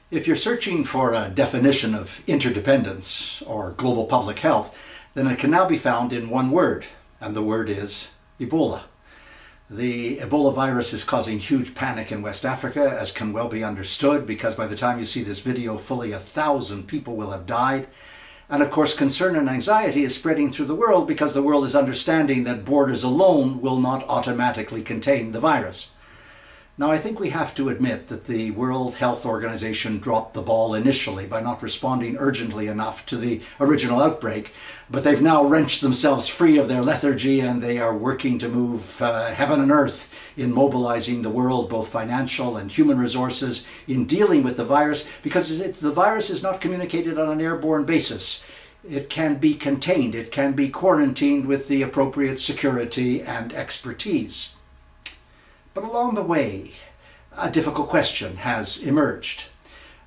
If you're searching for a definition of interdependence or global public health, then it can now be found in one word, and the word is Ebola. The Ebola virus is causing huge panic in West Africa, as can well be understood, because by the time you see this video, fully 1,000 people will have died. And of course, concern and anxiety is spreading through the world because the world is understanding that borders alone will not automatically contain the virus. Now, I think we have to admit that the World Health Organization dropped the ball initially by not responding urgently enough to the original outbreak, but they've now wrenched themselves free of their lethargy and they are working to move heaven and earth in mobilizing the world, both financial and human resources, in dealing with the virus, because the virus is not communicated on an airborne basis. It can be contained, it can be quarantined with the appropriate security and expertise. But along the way, a difficult question has emerged.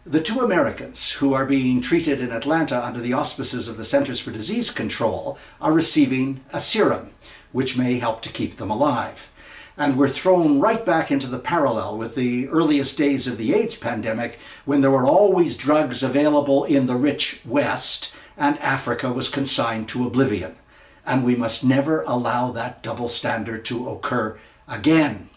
The two Americans who are being treated in Atlanta under the auspices of the Centers for Disease Control are receiving a serum, which may help to keep them alive. And we're thrown right back into the parallel with the earliest days of the AIDS pandemic, when there were always drugs available in the rich West, and Africa was consigned to oblivion. And we must never allow that double standard to occur again.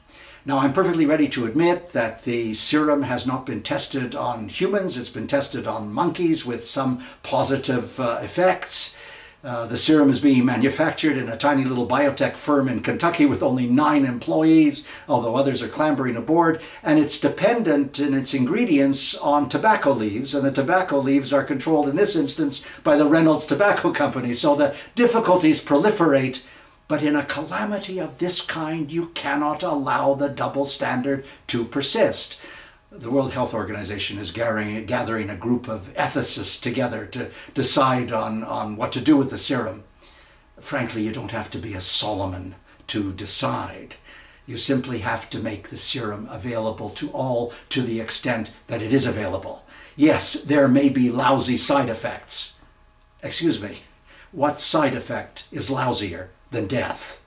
Now, I'm perfectly ready to admit that the serum has not been tested on humans. It's been tested on monkeys with some positive effects. The serum is being manufactured in a tiny little biotech firm in Kentucky with only 9 employees, although others are clambering aboard, and it's dependent in its ingredients on tobacco leaves, and the tobacco leaves are controlled in this instance by the Reynolds Tobacco Company, so the difficulties proliferate. But in a calamity of this kind, you cannot allow the double standard to persist. The World Health Organization is gathering a group of ethicists together to decide on what to do with the serum. Frankly, you don't have to be a Solomon to decide. You simply have to make the serum available to all to the extent that it is available. Yes, there may be lousy side effects. Excuse me, what side effect is lousier than death?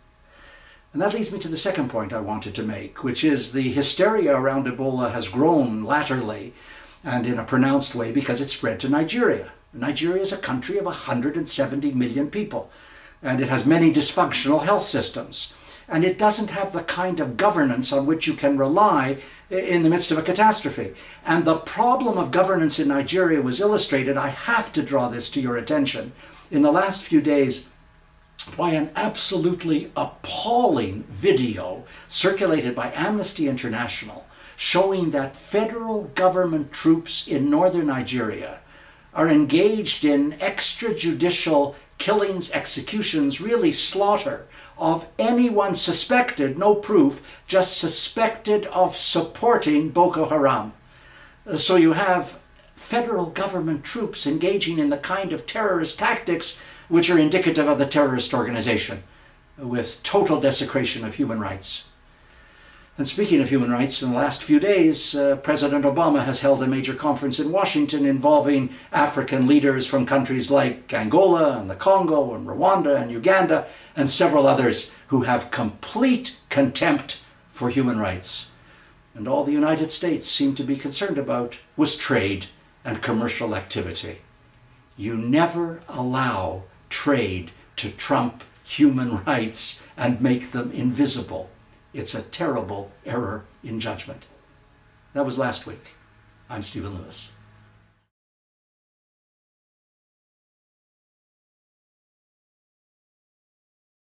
And that leads me to the second point I wanted to make, which is the hysteria around Ebola has grown latterly and in a pronounced way because it spread to Nigeria. Nigeria is a country of 170 million people, and it has many dysfunctional health systems. And it doesn't have the kind of governance on which you can rely in the midst of a catastrophe. And the problem of governance in Nigeria was illustrated, I have to draw this to your attention, in the last few days by an absolutely appalling video circulated by Amnesty International showing that federal government troops in northern Nigeria are engaged in extrajudicial killings, executions, really slaughter of anyone suspected, no proof, just suspected of supporting Boko Haram. So you have federal government troops engaging in the kind of terrorist tactics which are indicative of the terrorist organization, with total desecration of human rights. And speaking of human rights, in the last few days, President Obama has held a major conference in Washington involving African leaders from countries like Angola and the Congo and Rwanda and Uganda and several others who have complete contempt for human rights. And all the United States seemed to be concerned about was trade and commercial activity. You never allow trade to trump human rights and make them invisible. It's a terrible error in judgment. That was last week. I'm Stephen Lewis.